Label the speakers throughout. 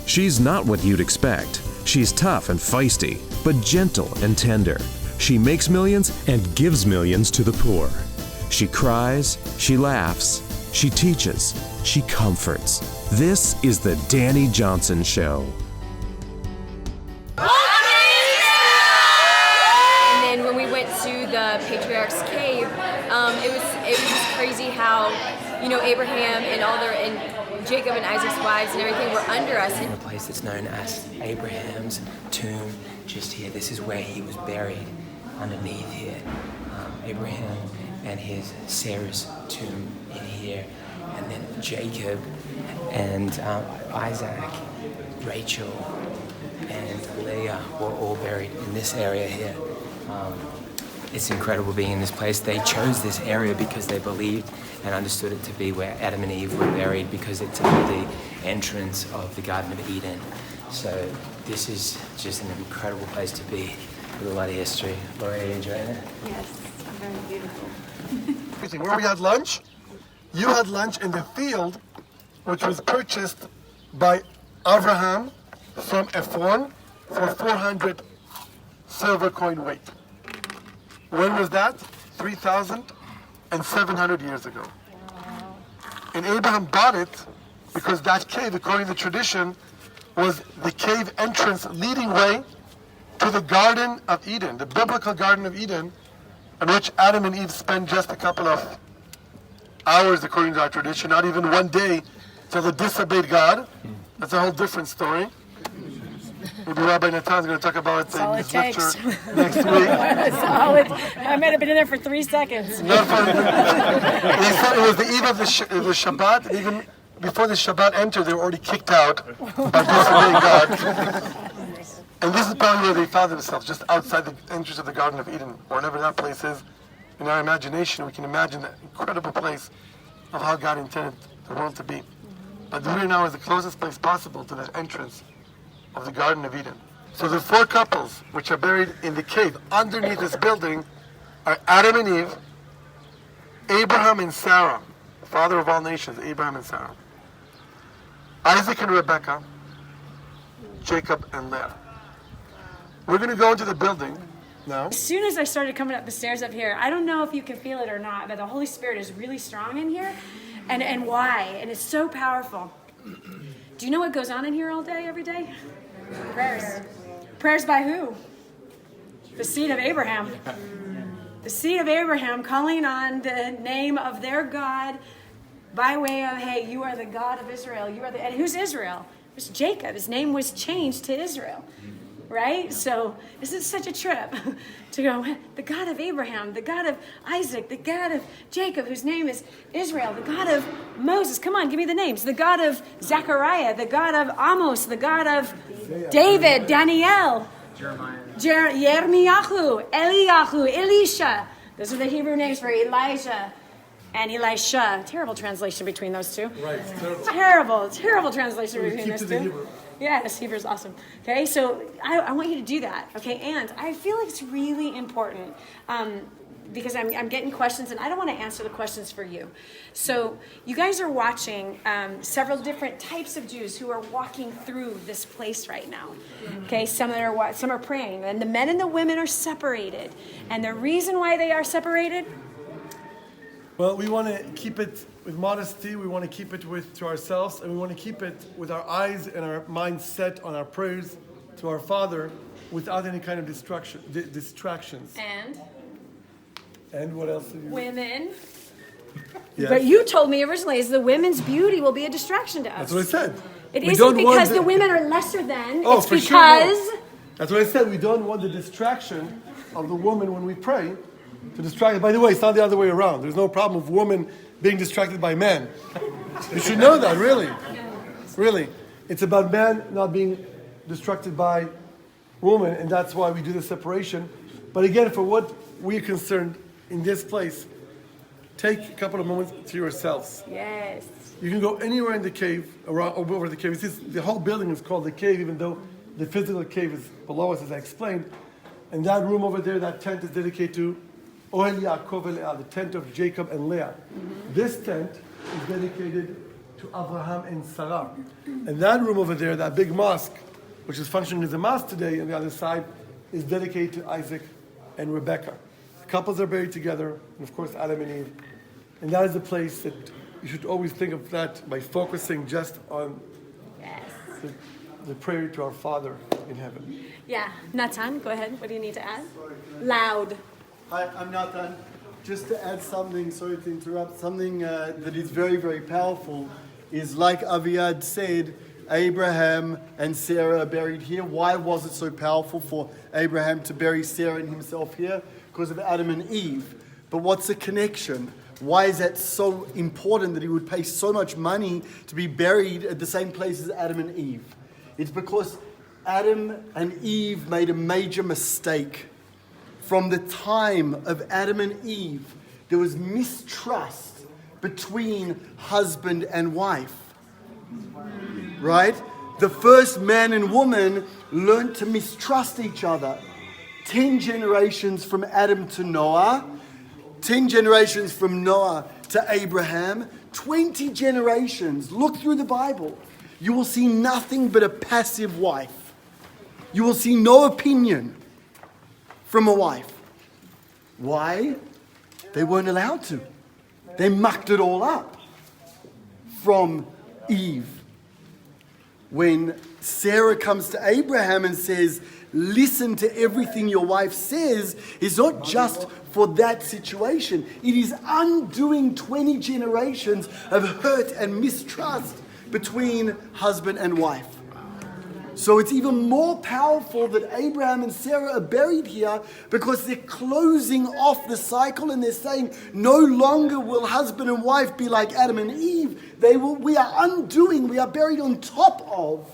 Speaker 1: She's not what you'd expect. She's tough and feisty, but gentle and tender. She makes millions and gives millions to the poor. She cries, she laughs, she teaches, she comforts. This is the Dani Johnson Show.
Speaker 2: And then when we went to the patriarchs' cave, it was just crazy how, Abraham and and Jacob and Isaac's wives and everything were under us.
Speaker 3: In a place that's known as Abraham's tomb, just here. This is where he was buried, underneath here. Abraham and his Sarah's tomb in here, and then Jacob and Isaac, Rachel, and Leah were all buried in this area here. It's incredible being in this place. They chose this area because they believed and understood it to be where Adam and Eve were buried, because it's the entrance of the Garden of Eden. So this is just an incredible place to be with a lot of history. Laura, are you enjoying it?
Speaker 2: Yes, very beautiful.
Speaker 4: Where we had lunch, you had lunch in the field, which was purchased by Abraham from Ephron for 400 silver coin weight. When was that? 3,700 years ago. And Abraham bought it because that cave, according to the tradition, was the cave entrance leading way to the Garden of Eden, the biblical Garden of Eden, in which Adam and Eve spent just a couple of hours, according to our tradition, not even one day, till they disobeyed God. That's a whole different story. Maybe Rabbi Natan's going to talk about it in his lecture next week.
Speaker 5: I might have been in there for 3 seconds.
Speaker 4: They said it was the eve of the Shabbat, and even before the Shabbat entered, they were already kicked out by disobeying God. And this is probably where they found themselves, just outside the entrance of the Garden of Eden, wherever that place is. In our imagination, we can imagine that incredible place of how God intended the world to be. But the here now is the closest place possible to that entrance of the Garden of Eden. So the 4 couples which are buried in the cave underneath this building are Adam and Eve, Abraham and Sarah, father of all nations, Abraham and Sarah, Isaac and Rebekah, Jacob and Leah. We're going to go into the building now.
Speaker 5: As soon as I started coming up the stairs up here, I don't know if you can feel it or not, but the Holy Spirit is really strong in here. And why? And it's so powerful. Do you know what goes on in here all day, every day? Prayers. Prayers by who? The seed of Abraham. The seed of Abraham calling on the name of their God by way of, hey, you are the God of Israel. You are and who's Israel? It was Jacob. His name was changed to Israel. Right? So this is such a trip to go, the God of Abraham, the God of Isaac, the God of Jacob, whose name is Israel, the God of Moses. Come on, give me the names. The God of Zechariah, the God of Amos, the God of David, Daniel, Yirmiyahu, Eliyahu, Elisha. Those are the Hebrew names for Elijah and Elisha. Terrible translation between those two.
Speaker 4: Right.
Speaker 5: Terrible translation between those two. Yes, Hebrew is awesome. Okay, so I want you to do that. Okay, and I feel like it's really important because I'm getting questions, and I don't want to answer the questions for you. So you guys are watching several different types of Jews who are walking through this place right now. Okay, some are praying, and the men and the women are separated. And the reason why they are separated?
Speaker 4: Well, we want to keep it with modesty, we want to keep it to ourselves, and we want to keep it with our eyes and our minds set on our prayers to our Father without any kind of distractions. And what else?
Speaker 5: Women.
Speaker 4: Yes.
Speaker 5: But you told me originally is the women's beauty will be a distraction to us.
Speaker 4: That's what I said.
Speaker 5: It isn't because the women are lesser than.
Speaker 4: Oh,
Speaker 5: it's
Speaker 4: for
Speaker 5: because.
Speaker 4: Sure. That's what I said. We don't want the distraction of the woman when we pray to distract. By the way, it's not the other way around. There's no problem with women being distracted by men. You should know that, really. Really. It's about men not being distracted by women, and that's why we do the separation. But again, for what we're concerned in this place, take a couple of moments to yourselves.
Speaker 5: Yes.
Speaker 4: You can go anywhere in the cave, around over the cave. The whole building is called the cave, even though the physical cave is below us, as I explained. And that room over there, that tent is dedicated to Ohel Yaakov Leah, the tent of Jacob and Leah. Mm-hmm. This tent is dedicated to Abraham and Sarah. And that room over there, that big mosque, which is functioning as a mosque today on the other side, is dedicated to Isaac and Rebekah. The couples are buried together, and of course Adam and Eve. And that is the place that you should always think of that by focusing just on the prayer to our Father in heaven.
Speaker 5: Yeah. Natan, go ahead. What do you need to add? Loud.
Speaker 6: Hi, I'm Nathan. Just to add something, sorry to interrupt, something that is very, very powerful is like Aviad said, Abraham and Sarah are buried here. Why was it so powerful for Abraham to bury Sarah and himself here? Because of Adam and Eve. But what's the connection? Why is that so important that he would pay so much money to be buried at the same place as Adam and Eve? It's because Adam and Eve made a major mistake. From the time of Adam and Eve, there was mistrust between husband and wife. Right? The first man and woman learned to mistrust each other. 10 generations from Adam to Noah, 10 generations from Noah to Abraham, 20 generations. Look through the Bible. You will see nothing but a passive wife. You will see no opinion from a wife. Why? They weren't allowed to. They mucked it all up from Eve. When Sarah comes to Abraham and says, listen to everything your wife says, it's not just for that situation. It is undoing 20 generations of hurt and mistrust between husband and wife. So it's even more powerful that Abraham and Sarah are buried here because they're closing off the cycle and they're saying no longer will husband and wife be like Adam and Eve. We are buried on top of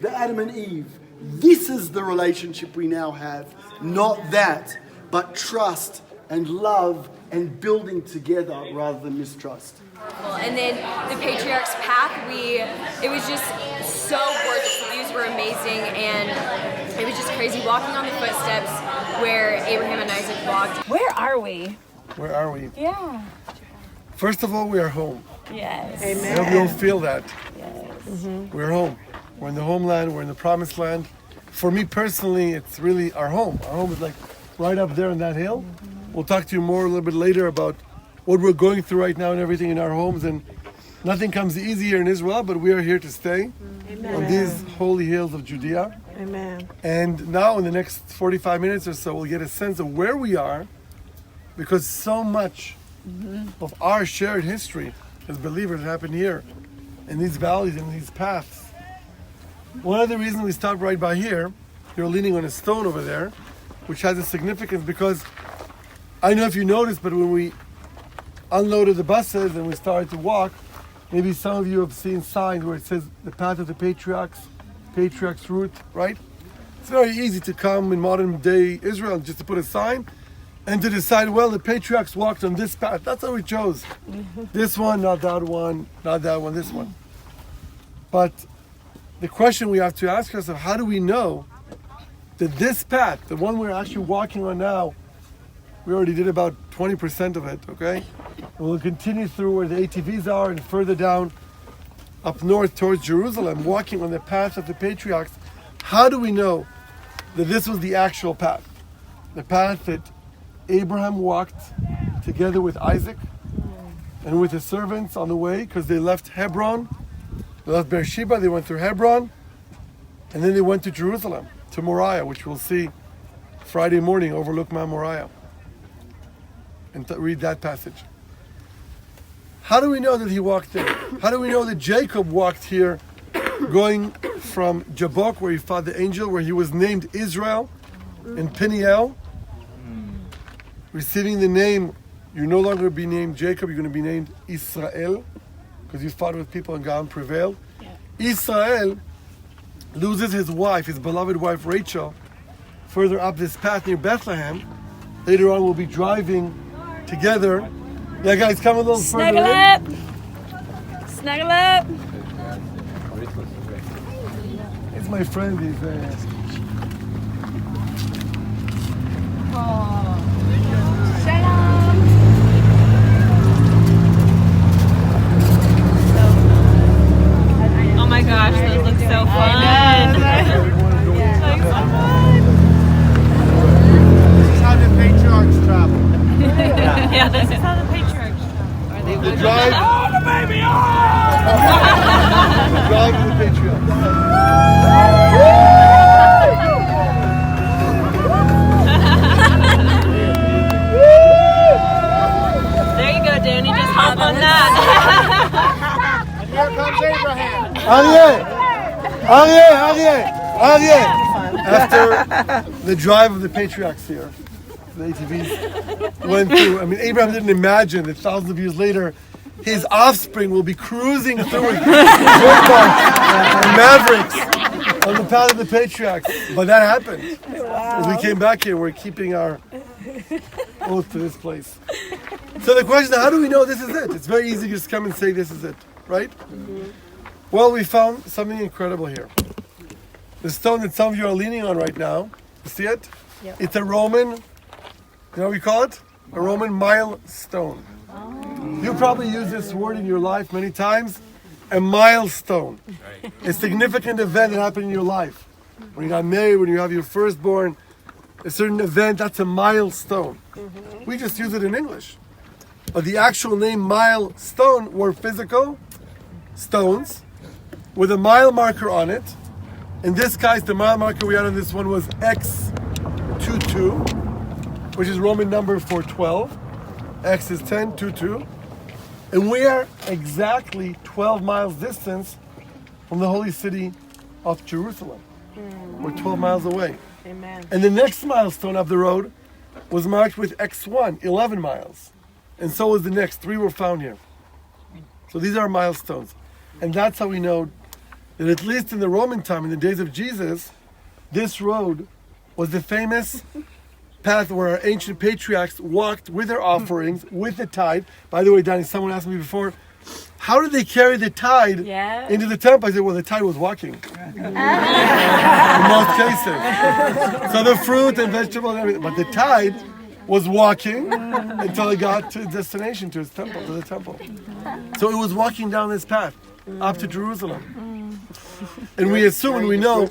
Speaker 6: the Adam and Eve. This is the relationship we now have. Not that, but trust and love and building together rather than mistrust.
Speaker 2: And then the patriarch's path, it was just so gorgeous. The views were amazing, and it was just crazy walking on the footsteps where Abraham and Isaac walked.
Speaker 5: Where are we?
Speaker 4: Where are we?
Speaker 5: Yeah.
Speaker 4: First of all, we are home.
Speaker 5: Yes.
Speaker 4: I hope you all feel that.
Speaker 5: Yes.
Speaker 4: We're home. We're in the homeland. We're in the promised land. For me personally, it's really our home. Our home is like right up there on that hill. We'll talk to you more a little bit later about what we're going through right now and everything in our homes. And nothing comes easy here in Israel, but we are here to stay. Amen. On these holy hills of Judea.
Speaker 7: Amen.
Speaker 4: And now in the next 45 minutes or so, we'll get a sense of where we are, because so much of our shared history as believers happened here in these valleys and these paths. One of the reasons we stopped right by here, you're leaning on a stone over there, which has a significance because I know if you noticed, but when we unloaded the buses and we started to walk, maybe some of you have seen signs where it says the path of the patriarchs route, right? It's very easy to come in modern day Israel just to put a sign and to decide, well, the patriarchs walked on this path. That's how we chose. This one, not that one, not that one, this one. But the question we have to ask ourselves, how do we know that this path, the one we're actually walking on now, we already did about 20% of it, okay? And we'll continue through where the ATVs are and further down up north towards Jerusalem, walking on the path of the patriarchs. How do we know that this was the actual path? The path that Abraham walked together with Isaac and with his servants on the way, because they left Hebron, they left Beersheba, they went through Hebron, and then they went to Jerusalem, to Moriah, which we'll see Friday morning, overlook Mount Moriah, and read that passage. How do we know that he walked there? How do we know that Jacob walked here, going from Jabbok, where he fought the angel, where he was named Israel, and Peniel, receiving the name, you're no longer be named Jacob, you're going to be named Israel, because you fought with people and God prevailed. Yeah. Israel loses his wife, his beloved wife Rachel, further up this path near Bethlehem. Later on we'll be driving together. Yeah, guys, come a little
Speaker 5: Snuggle
Speaker 4: further
Speaker 5: up. Snuggle up.
Speaker 4: It's my friend, he's
Speaker 5: Shalom.
Speaker 7: gosh, those look so fun.
Speaker 6: This is how the patriarchs travel.
Speaker 7: Yeah, this is how the patriarchs travel. Are they
Speaker 6: The drive.
Speaker 7: Oh, the baby!
Speaker 6: The drive of the patriarchs.
Speaker 7: There you go, Danny. Just hop on that.
Speaker 6: And here comes Abraham. Aryeh. After the drive of the patriarchs here, the ATVs went through. I mean, Abraham didn't imagine that thousands of years later, his offspring will be cruising through and Mavericks on the path of the patriarchs. But that happened. As we came back here, we're keeping our oath to this place. So the question is, how do we know this is it? It's very easy to just come and say this is it, right? Well, we found something incredible here. The stone that some of you are leaning on right now, you see it?
Speaker 5: Yep.
Speaker 6: It's a Roman, you know what we call it? A Roman milestone. You probably use this word in your life many times. A milestone. A significant event that happened in your life. When you got married, when you have your firstborn, a certain event, that's a milestone. We just use it in English. But the actual name milestone were physical stones with a mile marker on it. In this case, the mile marker we had on this one was X22, which is Roman number for 12. X is 10, 22. And we are exactly 12 miles distance from the holy city of Jerusalem. We're 12 miles away.
Speaker 5: Amen.
Speaker 6: And the next milestone up the road was marked with X1, 11 miles. And so was the next. 3 were found here. So these are milestones. And that's how we know that at least in the Roman time, in the days of Jesus, this road was the famous path where our ancient patriarchs walked with their offerings, with the tithe. By the way, Dani, someone asked me before, how did they carry the tithe into the temple? I said, well, the tithe was walking. In most cases. So the fruit and vegetables and everything. But the tithe was walking until it got to its destination, to its temple, to the temple. So it was walking down this path up to Jerusalem. And we assume and we know.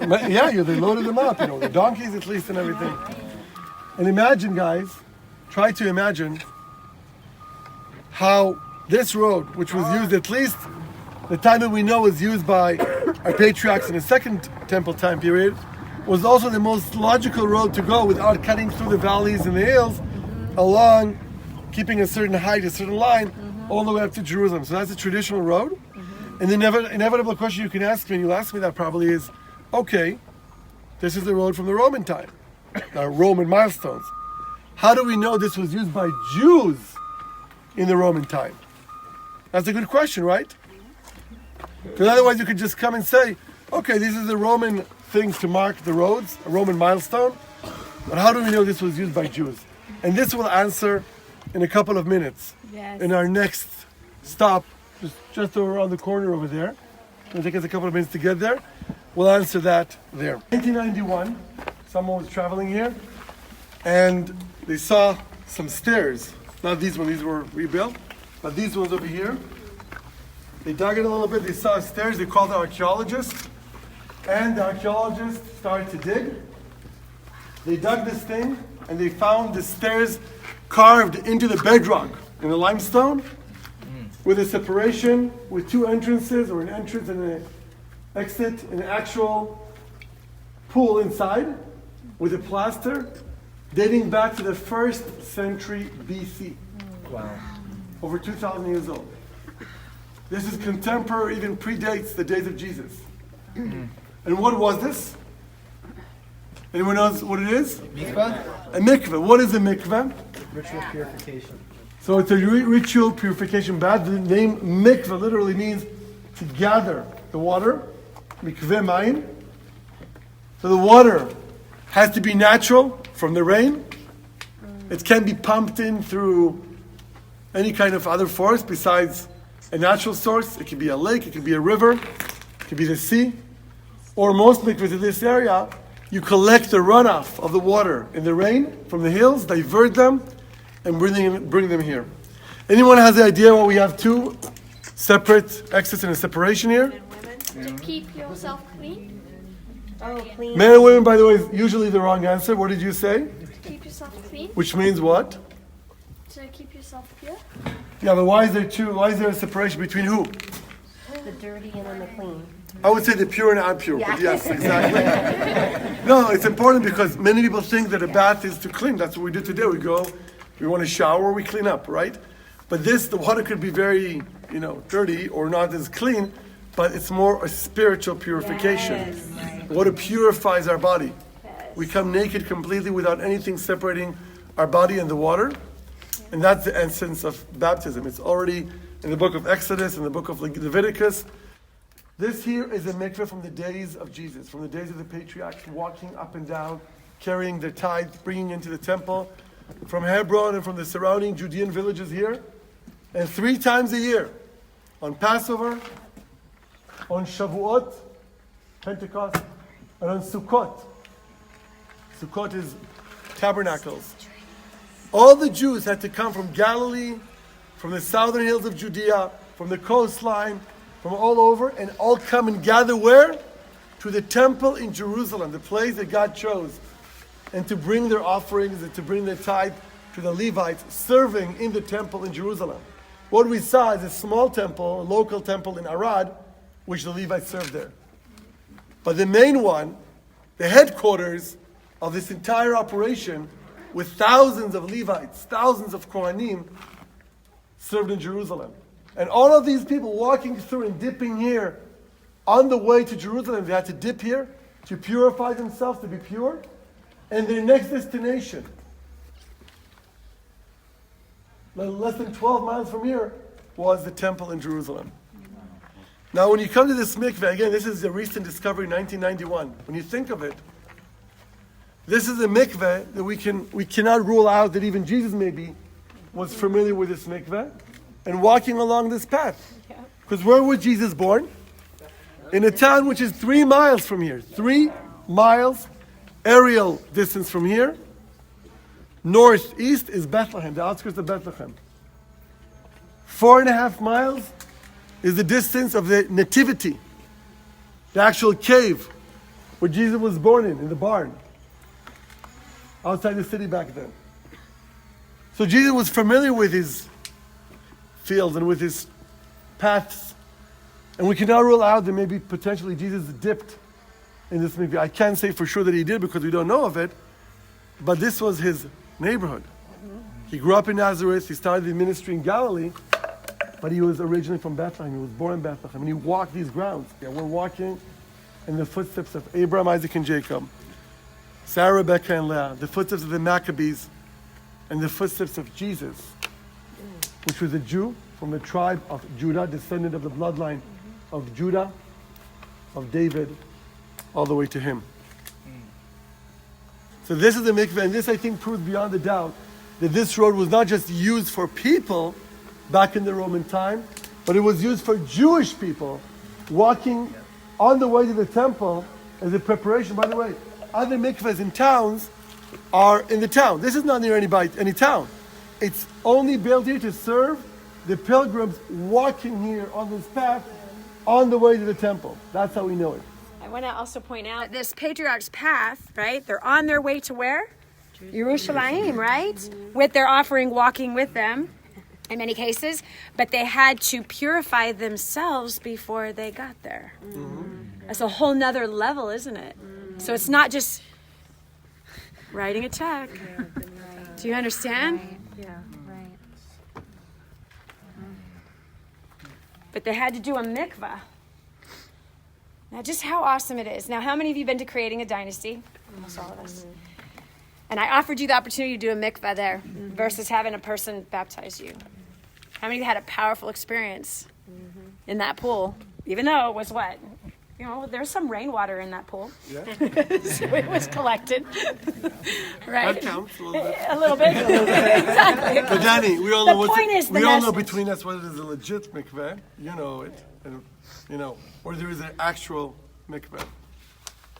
Speaker 6: Yeah, they loaded them up, the donkeys at least and everything. And imagine, guys, try to imagine how this road, which was used at least the time that we know was used by our patriarchs in the second temple time period, was also the most logical road to go without cutting through the valleys and the hills, along keeping a certain height, a certain line, all the way up to Jerusalem. So that's a traditional road. And the inevitable question you can ask me, and you'll ask me that probably, is, okay, this is the road from the Roman time, Roman milestones. How do we know this was used by Jews in the Roman time? That's a good question, right? Because otherwise you could just come and say, okay, these are the Roman things to mark the roads, a Roman milestone, but how do we know this was used by Jews? And this will answer in a couple of minutes.
Speaker 5: Yes.
Speaker 6: In our next stop, just around the corner over there. It'll take us a couple of minutes to get there. We'll answer that there. 1991, someone was traveling here, and they saw some stairs. Not these ones, these were rebuilt, but these ones over here. They dug it a little bit, they saw stairs, they called the archaeologists, and the archaeologists started to dig. They dug this thing, and they found the stairs carved into the bedrock in the limestone, with a separation, with 2 entrances, or an entrance and an exit, an actual pool inside, with a plaster, dating back to the 1st century BC.
Speaker 3: Wow.
Speaker 6: Over 2,000 years old. This is contemporary, even predates the days of Jesus. And what was this? Anyone knows what it is?
Speaker 3: Mikveh?
Speaker 6: A mikveh. What is a mikveh?
Speaker 3: Ritual purification.
Speaker 6: So it's a ritual purification bath. The name mikveh literally means to gather the water. Mikveh mayim. So the water has to be natural from the rain. It can be pumped in through any kind of other force besides a natural source. It can be a lake, it can be a river, it can be the sea. Or most mikvahs in this area, you collect the runoff of the water in the rain from the hills, divert them, and bring them here. Anyone has the idea why we have 2
Speaker 4: separate exits and a separation here.
Speaker 8: To keep yourself clean.
Speaker 7: Oh, clean.
Speaker 4: Men and women, by the way, is usually the wrong answer. What did you say?
Speaker 8: To keep yourself clean.
Speaker 4: Which means what?
Speaker 8: To keep yourself pure.
Speaker 4: Yeah, but why is there a separation between who?
Speaker 7: The dirty and then the clean.
Speaker 4: I would say the pure and impure, but yes, exactly. No, it's important because many people think that a bath is to clean. That's what we do today. We want to shower, we clean up, right? But the water could be very, dirty or not as clean, but it's more a spiritual purification. Yes. Water purifies our body. Yes. We come naked completely without anything separating our body and the water. And that's the essence of baptism. It's already in the book of Exodus, in the book of Leviticus. This here is a mikveh from the days of Jesus, from the days of the patriarchs, walking up and down, carrying their tithe, bringing into the temple, from Hebron and from the surrounding Judean villages here. And 3 times a year, on Passover, on Shavuot, Pentecost, and on Sukkot. Sukkot is tabernacles. All the Jews had to come from Galilee, from the southern hills of Judea, from the coastline, from all over, and all come and gather where? To the temple in Jerusalem, the place that God chose, and to bring their offerings and to bring their tithe to the Levites serving in the temple in Jerusalem. What we saw is a small temple, a local temple in Arad, which the Levites served there. But the main one, the headquarters of this entire operation, with thousands of Levites, thousands of Kohanim, served in Jerusalem. And all of these people walking through and dipping here on the way to Jerusalem, they had to dip here to purify themselves, to be pure. And their next destination, less than 12 miles from here, was the temple in Jerusalem. Now, when you come to this mikveh, again, this is a recent discovery, 1991. When you think of it, this is a mikveh that we cannot rule out that even Jesus maybe was familiar with this mikveh and walking along this path. Because where was Jesus born? In a town which is 3 miles from here. 3 miles aerial distance from here. Northeast is Bethlehem, the outskirts of Bethlehem. 4.5 miles is the distance of the nativity, the actual cave where Jesus was born in the barn, outside the city back then. So Jesus was familiar with his fields and with his paths. And we cannot rule out that maybe potentially Jesus dipped in this mikveh. I can't say for sure that he did because we don't know of it, but this was his neighborhood. He grew up in Nazareth, he started the ministry in Galilee, but he was originally from Bethlehem. He was born in Bethlehem, and he walked these grounds. Yeah, we're walking in the footsteps of Abraham, Isaac, and Jacob, Sarah, Rebecca, and Leah, the footsteps of the Maccabees, and the footsteps of Jesus, which was a Jew from the tribe of Judah, descendant of the bloodline of Judah, of David, all the way to him. So this is the mikveh, and this I think proves beyond a doubt that this road was not just used for people back in the Roman time, but it was used for Jewish people walking on the way to the temple as a preparation. By the way, other mikvehs in towns are in the town. This is not near any town. It's only built here to serve the pilgrims walking here on this path on the way to the temple. That's how we know it.
Speaker 5: I want to also point out this patriarch's path, right? They're on their way to where? Jerusalem, right? With their offering walking with them in many cases, but they had to purify themselves before they got there. That's a whole nother level, isn't it? So it's not just writing a check. Do you understand?
Speaker 7: Yeah, right.
Speaker 5: But they had to do a mikvah. Now, just how awesome it is. Now, how many of you have been to Creating a Dynasty? Almost all of us. And I offered you the opportunity to do a mikvah there versus having a person baptize you. How many of you had a powerful experience in that pool? Even though it was what? You know, there's some rainwater in that pool. Yeah. So it was collected. Right?
Speaker 4: That counts a little bit.
Speaker 5: A little bit. Exactly.
Speaker 4: But Dani, we all know between us whether it is a legit mikveh, you know it, and or there is an actual mikveh.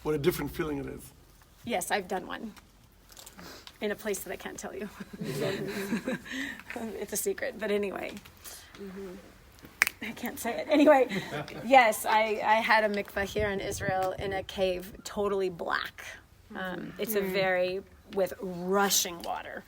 Speaker 4: What a different feeling it is.
Speaker 5: Yes, I've done one. In a place that I can't tell you. It's a secret, but anyway. I can't say it. Anyway, yes, I had a mikveh here in Israel in a cave, totally black. It's with rushing water.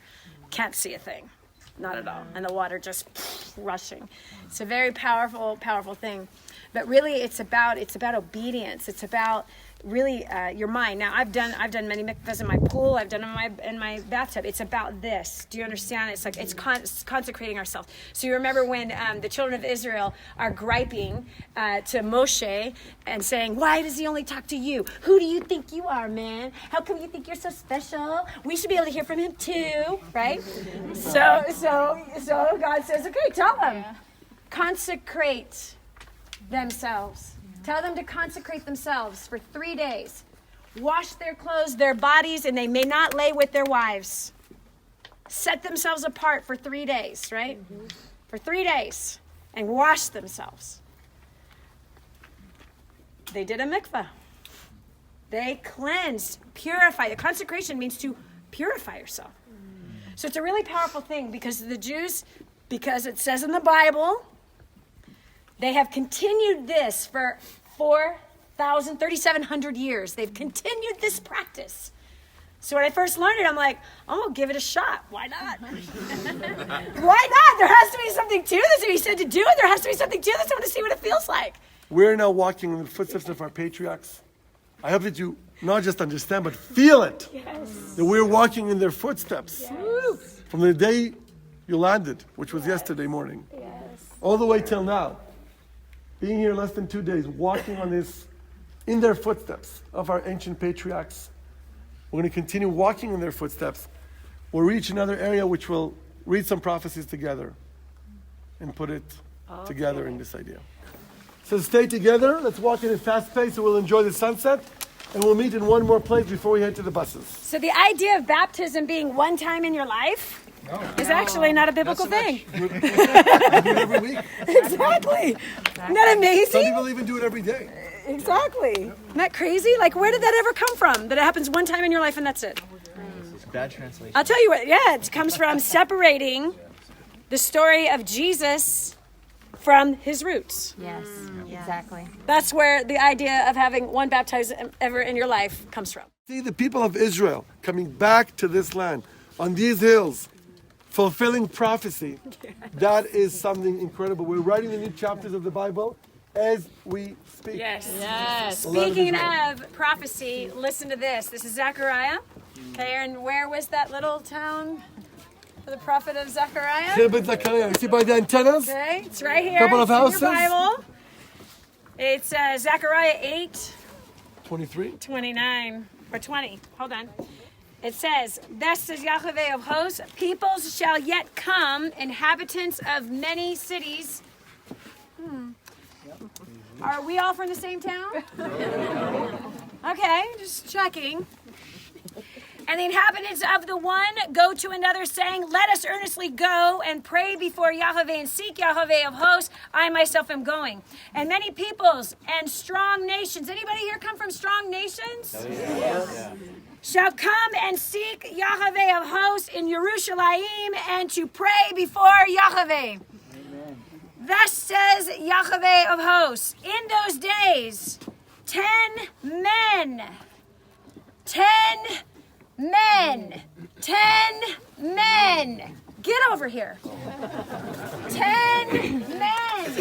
Speaker 5: Can't see a thing. Not at all. And the water just rushing. It's a very powerful, powerful thing. But really it's about obedience. It's about really your mind. Now I've done many mikvahs in my pool. I've done them in my bathtub. It's about this. Do you understand? It's like it's consecrating ourselves. So you remember when the children of Israel are griping to Moshe and saying, "Why does he only talk to you? Who do you think you are, man? How come you think you're so special? We should be able to hear from him too, right?" So God says, "Okay, tell them, consecrate themselves." Tell them to consecrate themselves for 3 days. Wash their clothes, their bodies, and they may not lay with their wives. Set themselves apart for 3 days, right? Mm-hmm. For 3 days. And wash themselves. They did a mikvah. They cleansed, purified. The consecration means to purify yourself. So it's a really powerful thing because the Jews, because it says in the Bible, they have continued this for 3,700 years. They've continued this practice. So when I first learned it, I'm like, I'm going to give it a shot. Why not? Why not? There has to be something to this. If he said to do it, there has to be something to this. I want to see what it feels like.
Speaker 4: We're now walking in the footsteps of our patriarchs. I hope that you not just understand, but feel it.
Speaker 5: Yes.
Speaker 4: That we're walking in their footsteps.
Speaker 5: Yes.
Speaker 4: From the day you landed, which was yesterday morning, all the way till now. Being here less than 2 days, walking on this, in their footsteps of our ancient patriarchs. We're going to continue walking in their footsteps. We'll reach another area which we'll read some prophecies together and put it together in this idea. So stay together. Let's walk at a fast pace and we'll enjoy the sunset. And we'll meet in one more place before we head to the buses.
Speaker 5: So the idea of baptism being one time in your life is actually not a biblical thing.
Speaker 4: Do it every week.
Speaker 5: Exactly. Isn't that amazing?
Speaker 4: Some people even do it every day.
Speaker 5: Exactly. Isn't that crazy? Like, where did that ever come from? That it happens one time in your life and that's it?
Speaker 9: Bad translation.
Speaker 5: I'll tell you what, it comes from separating the story of Jesus from his roots.
Speaker 10: Yes, exactly.
Speaker 5: That's where the idea of having one baptized ever in your life comes from.
Speaker 4: See the people of Israel coming back to this land on these hills, fulfilling prophecy. That is something incredible. We're writing the new chapters of the Bible as we speak.
Speaker 5: Yes. Speaking of prophecy, listen to this. This is Zechariah. Okay, and where was that little town for the prophet of Zechariah?
Speaker 4: You see by the antennas?
Speaker 5: Okay, it's right here.
Speaker 4: Couple of houses.
Speaker 5: In your Bible. It's Zechariah 8.
Speaker 4: 23.
Speaker 5: 29. Or 20. Hold on. It says, "Thus says Yahweh of hosts, peoples shall yet come, inhabitants of many cities." Are we all from the same town? Okay, just checking. "And the inhabitants of the one go to another, saying, Let us earnestly go and pray before Yahweh and seek Yahweh of hosts. I myself am going. And many peoples and strong nations." Anybody here come from strong nations? Yes. "Shall come and seek Yahweh of hosts in Yerushalayim and to pray before Yahweh. Amen. Thus says Yahweh of hosts, in those days, 10 men, 10 get over here. 10 men,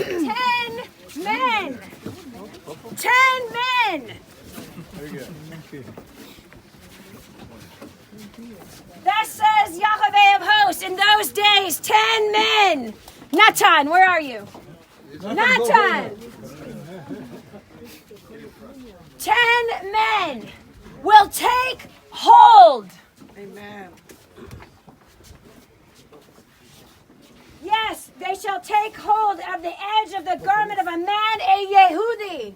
Speaker 5: 10 men.
Speaker 9: Very good.
Speaker 5: Thus says Yahweh of hosts, in those days, 10 men. Natan, where are you? Natan. 10 men will take hold.
Speaker 6: Amen.
Speaker 5: Yes, they shall take hold of the edge of the garment of a man, a Yehudi.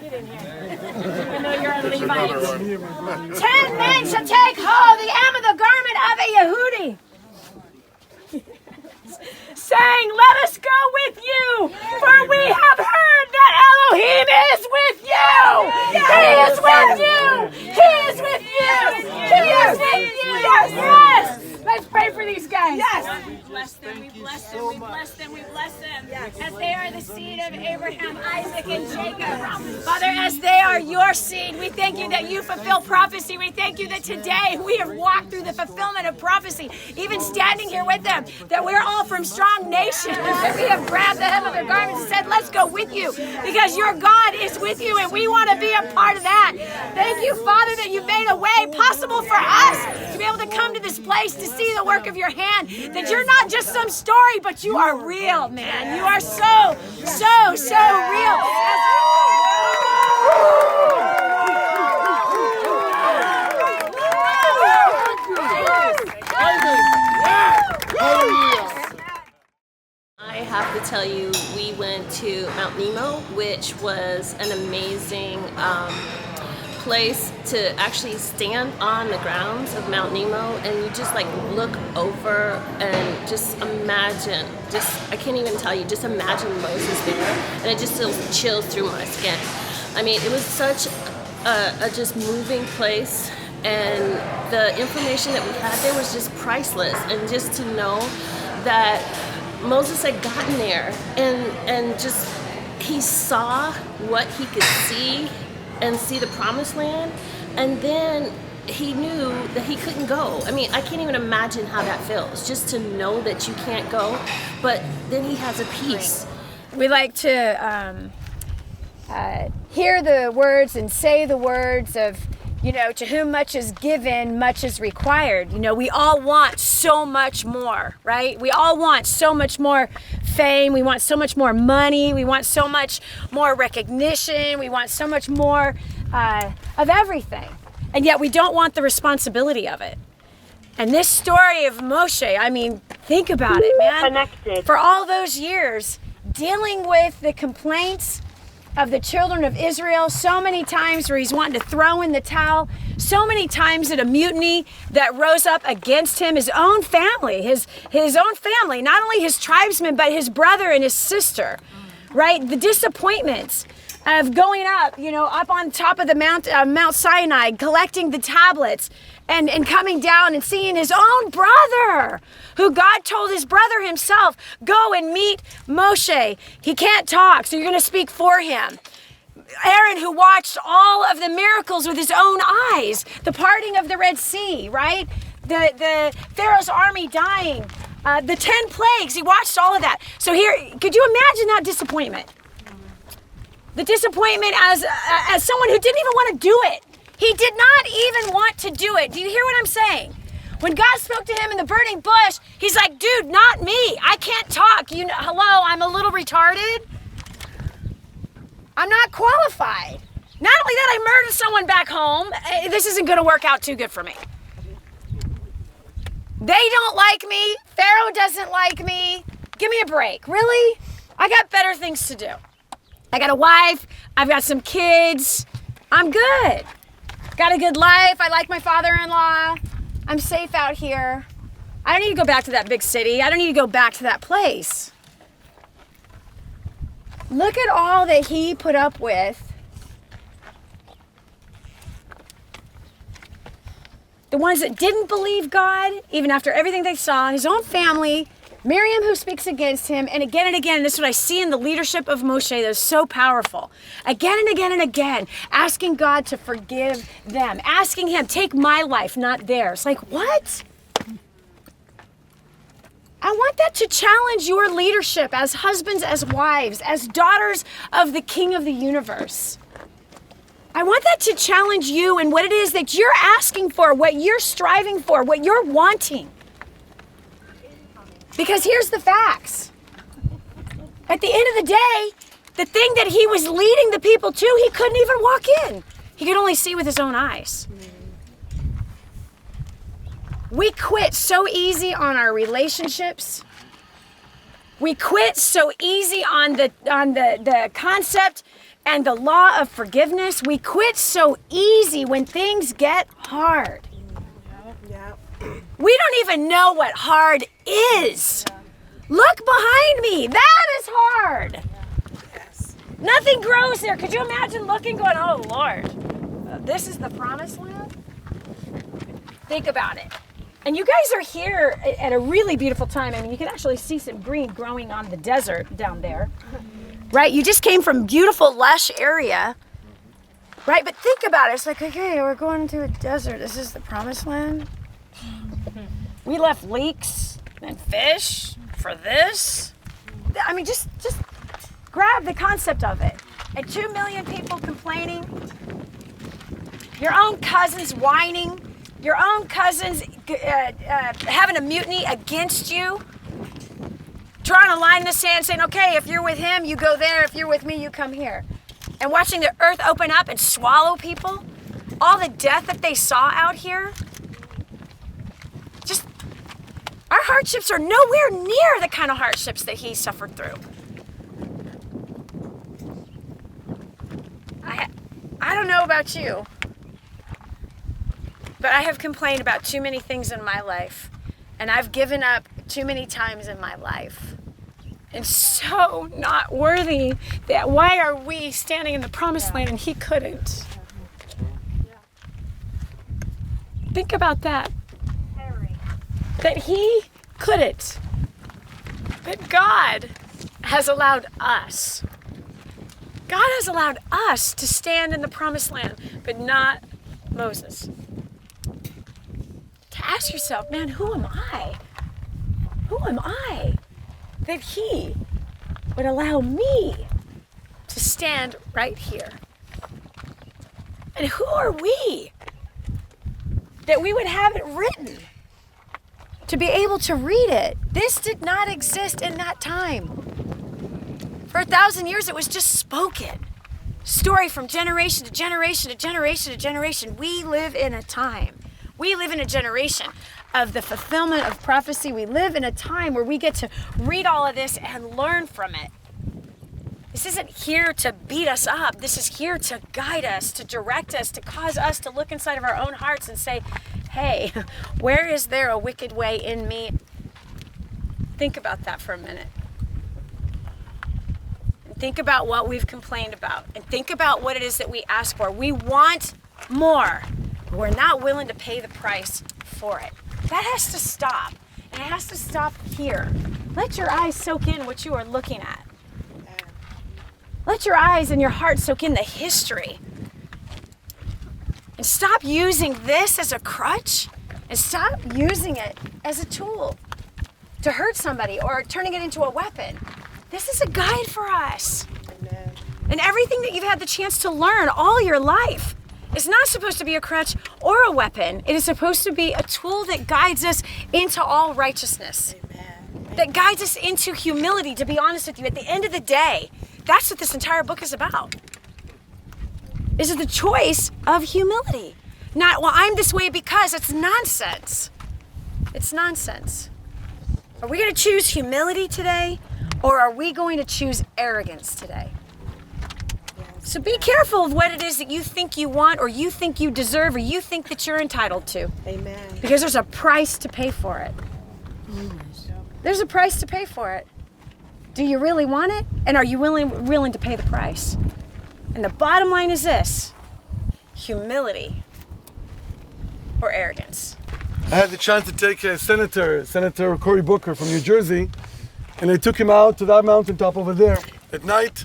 Speaker 5: Get in here. Even though you're a Levite. 10 men shall take hold the hem of the garment of a Yehudi, saying, Let us go with you, for we have heard that Elohim is with you. He is with you. He is with you. He is with you. Yes. Let's pray for these guys. Yes.
Speaker 7: We bless them. We bless them. We bless them.
Speaker 5: Isaac and Jacob. Father, as they are your seed, we thank you that you fulfill prophecy. We thank you that today we have walked through the fulfillment of prophecy, even standing here with them, that we're all from strong nations, that we have grabbed the hem of their garments and said, let's go with you, because your God is with you, and we want to be a part of that. Thank you, Father, that you made a way possible for us to be able to come to this place to see the work of your hand, that you're not just some story, but you are real, man. You are so real.
Speaker 7: I have to tell you, we went to Mount Nemo, which was an amazing place to actually stand on the grounds of Mount Nemo, and you just like look over and just imagine, I can't even tell you, just imagine Moses there, and it just feels chills through my skin. I mean, it was such a just moving place, and the information that we had there was just priceless, and just to know that Moses had gotten there and just he saw what he could see and see the promised land, and then he knew that he couldn't go. I mean, I can't even imagine how that feels, just to know that you can't go, but then he has a peace.
Speaker 5: We like to hear the words and say the words of, to whom much is given, much is required. We all want so much more, right? We all want so much more fame. We want so much more money. We want so much more recognition. We want so much more of everything. And yet we don't want the responsibility of it. And this story of Moshe, I mean, think about it, man.
Speaker 10: Connected.
Speaker 5: For all those years, dealing with the complaints of the children of Israel, so many times where he's wanting to throw in the towel, so many times at a mutiny that rose up against him, his own family, his own family, not only his tribesmen, but his brother and his sister, right? The disappointments of going up, up on top of the Mount Sinai, collecting the tablets, and coming down and seeing his own brother, who God told his brother himself, go and meet Moshe. He can't talk, so you're going to speak for him. Aaron, who watched all of the miracles with his own eyes, the parting of the Red Sea, right? The Pharaoh's army dying, the 10 plagues, he watched all of that. So here, could you imagine that disappointment? The disappointment as someone who didn't even want to do it. He did not even want to do it. Do you hear what I'm saying? When God spoke to him in the burning bush, he's like, dude, not me. I can't talk. Hello, I'm a little retarded. I'm not qualified. Not only that, I murdered someone back home. This isn't going to work out too good for me. They don't like me. Pharaoh doesn't like me. Give me a break. Really? I got better things to do. I got a wife. I've got some kids. I'm good. Got a good life. I like my father-in-law. I'm safe out here. I don't need to go back to that big city. I don't need to go back to that place. Look at all that he put up with. The ones that didn't believe God, even after everything they saw, his own family, Miriam, who speaks against him, and again, this is what I see in the leadership of Moshe that is so powerful. Again and again and again, asking God to forgive them, asking him, take my life, not theirs. Like, what? I want that to challenge your leadership as husbands, as wives, as daughters of the King of the universe. I want that to challenge you in what it is that you're asking for, what you're striving for, what you're wanting. Because here's the facts. At the end of the day, the thing that he was leading the people to, he couldn't even walk in. He could only see with his own eyes. We quit so easy on our relationships. We quit so easy on the concept and the law of forgiveness. We quit so easy when things get hard. We don't even know what hard is. Look behind me. That is hard. Nothing grows there. Could you imagine looking going, oh, Lord, this is the promised land? Think about it. And you guys are here at a really beautiful time. I mean, you can actually see some green growing on the desert down there. right? You just came from beautiful, lush area, right? But think about it. It's like, okay, we're going to a desert. This is the promised land. We left leeks and fish for this. I mean, just grab the concept of it. And 2 million people complaining. Your own cousins whining. Your own cousins having a mutiny against you. Drawing a line in the sand saying, okay, if you're with him, you go there. If you're with me, you come here. And watching the earth open up and swallow people. All the death that they saw out here. Just, our hardships are nowhere near the kind of hardships that he suffered through. I don't know about you, but I have complained about too many things in my life, and I've given up too many times in my life. And so not worthy that why are we standing in the promised land and he couldn't? Think about that. That he couldn't. But God has allowed us. God has allowed us to stand in the promised land, but not Moses. To ask yourself, man, who am I? Who am I that he would allow me to stand right here? And who are we that we would have it written to be able to read it? This did not exist in that time. For 1,000 years, it was just spoken. Story from generation to generation to generation to generation. We live in a time. We live in a generation of the fulfillment of prophecy. We live in a time where we get to read all of this and learn from it. This isn't here to beat us up. This is here to guide us, to direct us, to cause us to look inside of our own hearts and say, hey, where is there a wicked way in me? Think about that for a minute. Think about what we've complained about and think about what it is that we ask for. We want more. We're not willing to pay the price for it. That has to stop. And it has to stop here. Let your eyes soak in what you are looking at. Let your eyes and your heart soak in the history. And stop using this as a crutch and stop using it as a tool to hurt somebody or turning it into a weapon. This is a guide for us. Amen. And everything that you've had the chance to learn all your life is not supposed to be a crutch or a weapon. It is supposed to be a tool that guides us into all righteousness. Amen. That guides us into humility, to be honest with you. At the end of the day, that's what this entire book is about. Is the choice of humility. Not, well, I'm this way because it's nonsense. It's nonsense. Are we going to choose humility today? Or are we going to choose arrogance today? So be careful of what it is that you think you want or you think you deserve or you think that you're entitled to. Amen. Because there's a price to pay for it. There's a price to pay for it. Do you really want it? And are you willing to pay the price? And the bottom line is this: humility or arrogance.
Speaker 4: I had the chance to take Senator Cory Booker from New Jersey, and I took him out to that mountaintop over there. At night,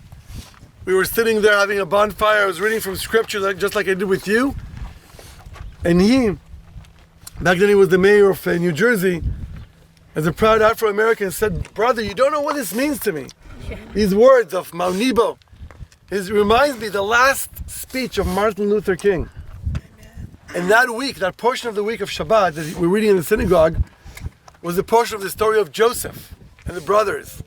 Speaker 4: we were sitting there having a bonfire. I was reading from scripture just like I did with you. And he, back then he was the mayor of New Jersey, as a proud Afro-American, said, brother, you don't know what this means to me. These words of Mount Nebo. It reminds me the last speech of Martin Luther King. And that week, that portion of the week of Shabbat that we're reading in the synagogue was a portion of the story of Joseph and the brothers.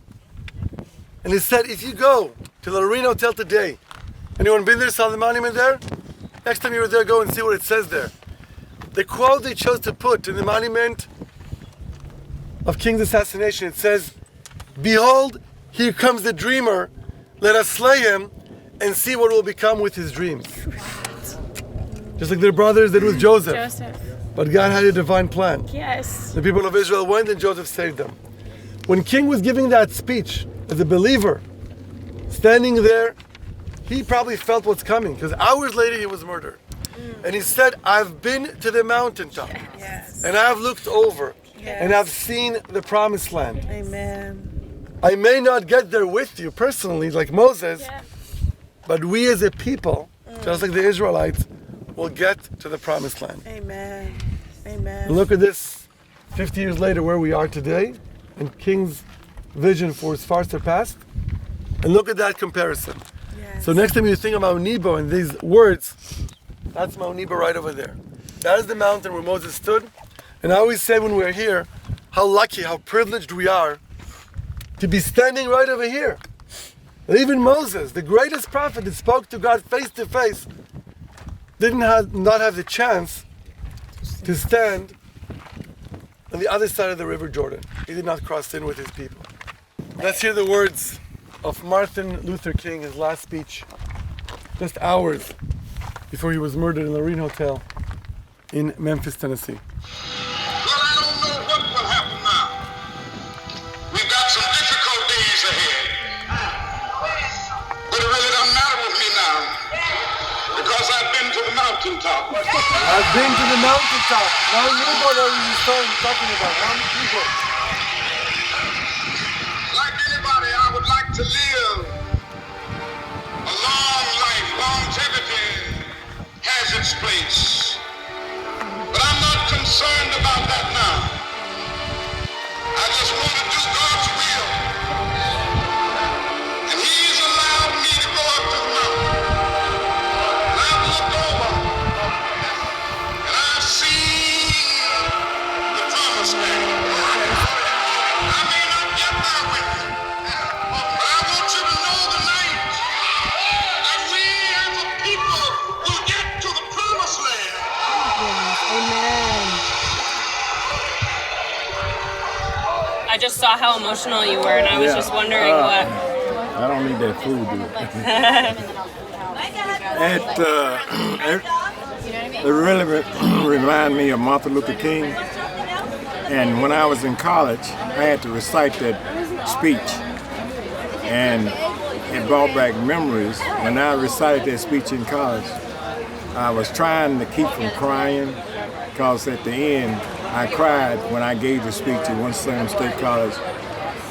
Speaker 4: And he said, if you go to the Lorraine Hotel today, anyone been there, saw the monument there? Next time you're there, go and see what it says there. The quote they chose to put in the monument of King's assassination, it says, behold, here comes the dreamer, let us slay him and see what will become with his dreams. Just like their brothers did with Joseph. But God had a divine plan.
Speaker 5: Yes.
Speaker 4: The people of Israel went and Joseph saved them. When King was giving that speech as a believer, standing there, he probably felt what's coming, because hours later he was murdered. And he said, I've been to the mountaintop, and I've looked over, and I've seen the promised land.
Speaker 10: Amen.
Speaker 4: I may not get there with you personally, like Moses, but we as a people, just like the Israelites, will get to the promised land.
Speaker 10: Amen. Amen.
Speaker 4: And look at this, 50 years later, where we are today, and King's vision for is far surpassed. And look at that comparison.
Speaker 10: Yes.
Speaker 4: So next time you think of Mount Nebo and these words, that's Mount Nebo right over there. That is the mountain where Moses stood. And I always say when we're here, how lucky, how privileged we are to be standing right over here. And even Moses, the greatest prophet that spoke to God face to face, not have the chance to stand on the other side of the River Jordan. He did not cross in with his people. Let's hear the words of Martin Luther King, his last speech, just hours before he was murdered in the Lorraine Hotel in Memphis, Tennessee.
Speaker 11: Well, I don't know what will happen now. We've got some difficult days ahead. But it really doesn't matter with me now, because I've been to the mountaintop.
Speaker 4: I've been to the mountaintop. Mount Nebo that we started talking about. Mount Nebo.
Speaker 11: Like anybody, I would like to live a long life. Longevity has its place. But I'm not concerned about that now. I just want to do God's will. And He's allowed me to go up to the mountain. And I've looked over. And I've seen the promised land. I may not get there with you. But I want you to know tonight that we as a people will get to the promised land.
Speaker 10: Amen.
Speaker 12: I just saw how emotional you were, and I was just wondering what.
Speaker 13: I don't need that food, dude. It really reminded me of Martin Luther King. And when I was in college, I had to recite that speech. And it brought back memories. When I recited that speech in college, I was trying to keep from crying, because at the end, I cried when I gave the speech at Winston State College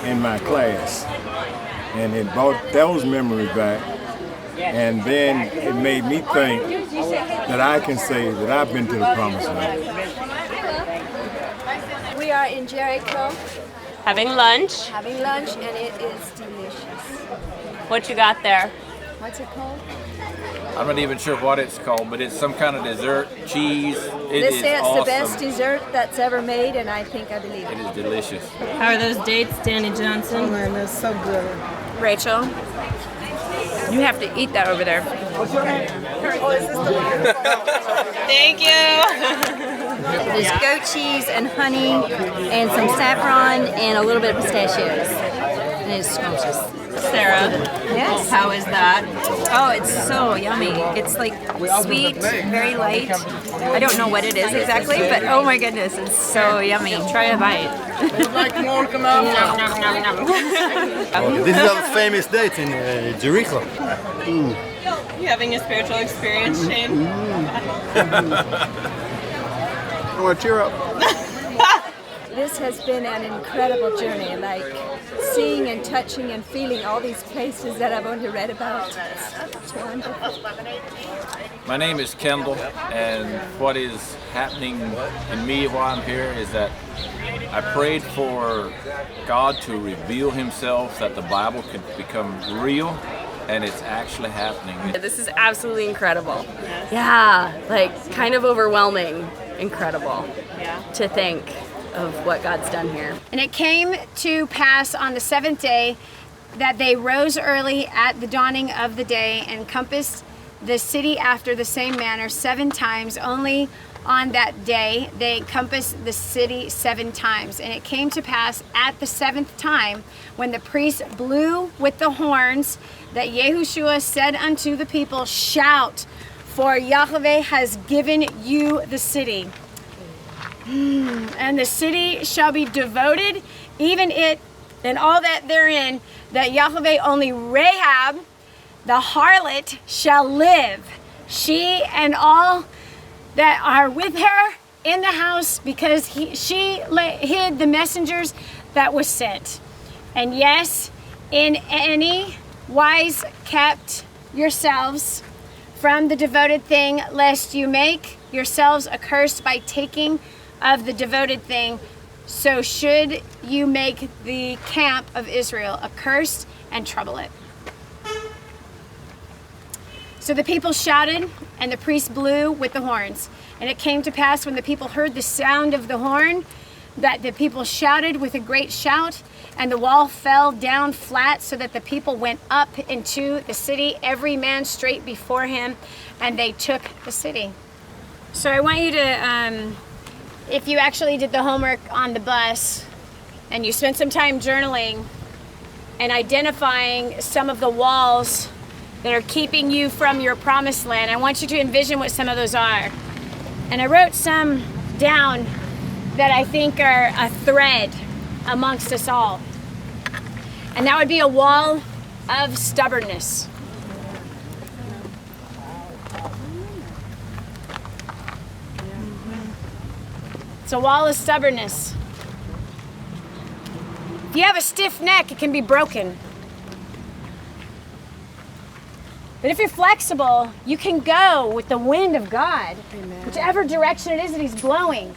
Speaker 13: in my class. And it brought those memories back. And then it made me think that I can say that I've been to the promised land.
Speaker 14: We are in Jericho.
Speaker 12: Having lunch.
Speaker 14: Having lunch, and it is delicious.
Speaker 12: What you got there?
Speaker 14: What's it called?
Speaker 15: I'm not even sure what it's called, but it's some kind of dessert, cheese.
Speaker 14: They say it's the best dessert that's ever made, and I think I believe it.
Speaker 15: It is delicious.
Speaker 12: How are those dates, Dani Johnson?
Speaker 10: Oh man, that's so good.
Speaker 2: Rachel, you have to eat that over there.
Speaker 12: Thank you.
Speaker 14: There's goat cheese and honey and some saffron and a little bit of pistachios. And it's scrumptious.
Speaker 12: Sarah,
Speaker 14: yes.
Speaker 12: How is that?
Speaker 2: Oh, it's so yummy. It's like sweet, very light. I don't know what it is exactly, but oh my goodness, it's so yummy. Try a bite.
Speaker 12: Would like more? Come on.
Speaker 9: This is our famous date in Jericho.
Speaker 12: You having a spiritual experience, Shane?
Speaker 9: I want to cheer up.
Speaker 14: This has been an incredible journey, like seeing and touching and feeling all these places that I've only read about. It's wonderful.
Speaker 15: My name is Kendall, and what is happening in me while I'm here is that I prayed for God to reveal Himself, that the Bible could become real, and it's actually happening.
Speaker 2: This is absolutely incredible. Yeah, like kind of overwhelming, incredible to think of what God's done here.
Speaker 16: And it came to pass on the seventh day that they rose early at the dawning of the day and compassed the city after the same manner 7 times. Only on that day they compassed the city 7 times. And it came to pass at the 7th time, when the priest blew with the horns, that Yahushua said unto the people, "Shout, for Yahweh has given you the city. And the city shall be devoted, even it and all that therein, that Yahweh only Rahab, the harlot, shall live, she and all that are with her in the house, because she hid the messengers that was sent." And yes, in any wise kept yourselves from the devoted thing, lest you make yourselves accursed by taking of the devoted thing. So should you make the camp of Israel accursed and trouble it. So the people shouted, and the priests blew with the horns. And it came to pass when the people heard the sound of the horn, that the people shouted with a great shout, and the wall fell down flat, so that the people went up into the city, every man straight before him, and they took the city. So I want you to, if you actually did the homework on the bus, and you spent some time journaling and identifying some of the walls that are keeping you from your promised land, I want you to envision what some of those are. And I wrote some down that I think are a thread amongst us all. And that would be a wall of stubbornness. It's a wall of stubbornness. If you have a stiff neck, it can be broken. But if you're flexible, you can go with the wind of God, whichever direction it is that He's blowing.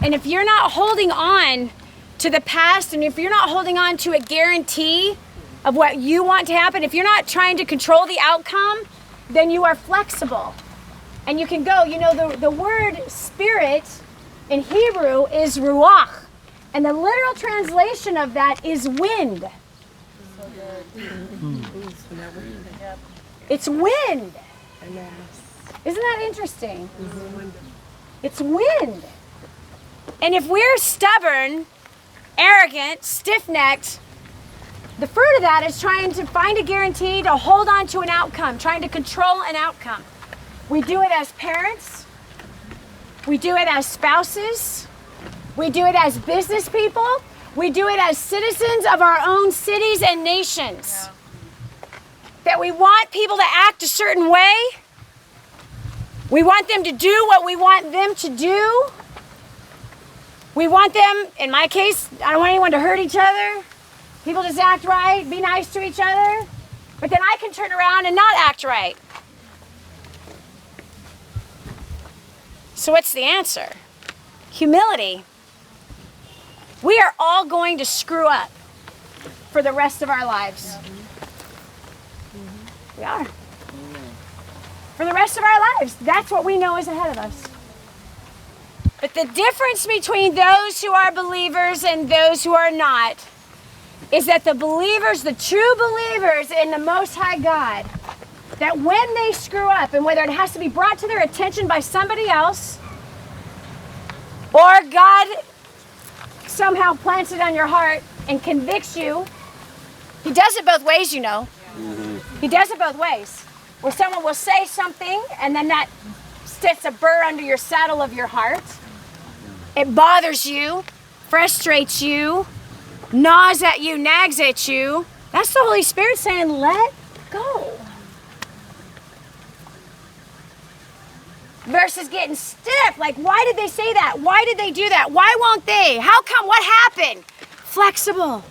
Speaker 16: And if you're not holding on to the past, and if you're not holding on to a guarantee of what you want to happen, if you're not trying to control the outcome, then you are flexible. And you can go. You know, the word spirit in Hebrew is ruach. And the literal translation of that is wind. It's wind. Isn't that interesting? It's wind. And if we're stubborn, arrogant, stiff-necked, the fruit of that is trying to find a guarantee to hold on to an outcome, trying to control an outcome. We do it as parents. We do it as spouses. We do it as business people. We do it as citizens of our own cities and nations. That we want people to act a certain way. We want them to do what we want them to do. We want them, in my case, I don't want anyone to hurt each other. People just act right, be nice to each other. But then I can turn around and not act right. So what's the answer? Humility. We are all going to screw up for the rest of our lives. We are. For the rest of our lives. That's what we know is ahead of us. But the difference between those who are believers and those who are not is that the believers, the true believers in the Most High God, that when they screw up, and whether it has to be brought to their attention by somebody else, or God somehow plants it on your heart and convicts you, He does it both ways, you know. He does it both ways. Where someone will say something and then that sets a burr under your saddle of your heart. It bothers you, frustrates you, gnaws at you, nags at you. That's the Holy Spirit saying, let go. Versus getting stiff. Like, why did they say that? Why did they do that? Why won't they? How come? What happened? Flexible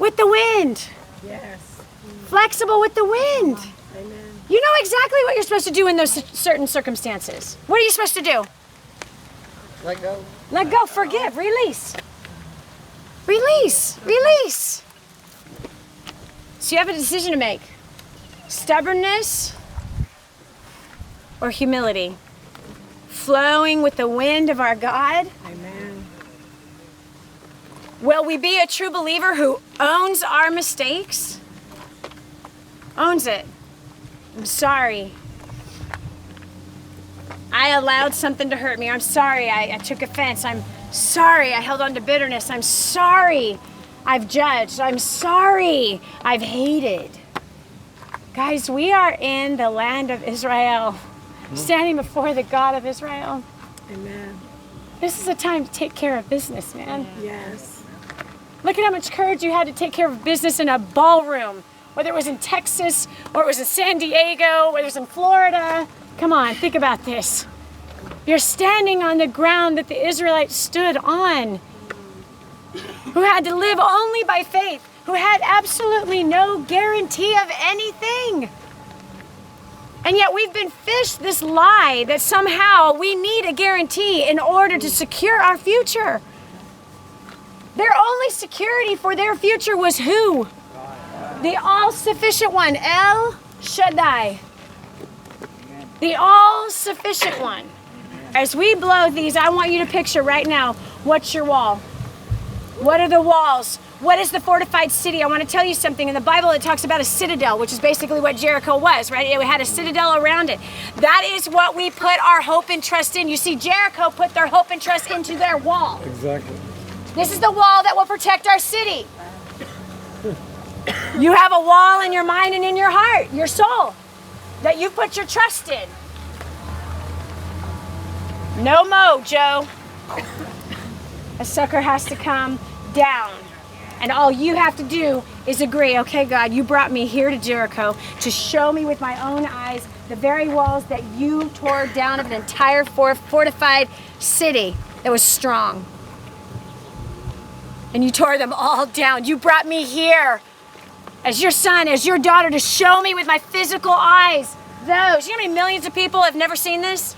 Speaker 16: with the wind.
Speaker 10: Yes.
Speaker 16: Flexible with the wind.
Speaker 10: Amen.
Speaker 16: You know exactly what you're supposed to do in those certain circumstances. What are you supposed to do?
Speaker 10: Let go.
Speaker 16: Let go, forgive, release. Release, release. So you have a decision to make. Stubbornness or humility. Flowing with the wind of our God.
Speaker 10: Amen.
Speaker 16: Will we be a true believer who owns our mistakes? Owns it. I'm sorry. I allowed something to hurt me. I'm sorry I took offense. I'm sorry I held on to bitterness. I'm sorry I've judged. I'm sorry I've hated. Guys, we are in the land of Israel, standing before the God of Israel.
Speaker 10: Amen.
Speaker 16: This is a time to take care of business, man.
Speaker 10: Yes.
Speaker 16: Look at how much courage you had to take care of business in a ballroom, whether it was in Texas or it was in San Diego, whether it was in Florida. Come on, think about this. You're standing on the ground that the Israelites stood on, who had to live only by faith, who had absolutely no guarantee of anything. And yet we've been fished this lie that somehow we need a guarantee in order to secure our future. Their only security for their future was who? The all-sufficient one, El Shaddai. The all-sufficient one. As we blow these, I want you to picture right now, what's your wall? What are the walls? What is the fortified city? I want to tell you something. In the Bible, it talks about a citadel, which is basically what Jericho was, right? It had a citadel around it. That is what we put our hope and trust in. You see, Jericho put their hope and trust into their wall.
Speaker 4: Exactly.
Speaker 16: This is the wall that will protect our city. You have a wall in your mind and in your heart, your soul, that you put your trust in. No mo, Joe. A sucker has to come down. And all you have to do is agree, okay, God, you brought me here to Jericho to show me with my own eyes the very walls that you tore down of an entire fortified city that was strong. And you tore them all down. You brought me here as your son, as your daughter, to show me with my physical eyes those. You know how many millions of people have never seen this?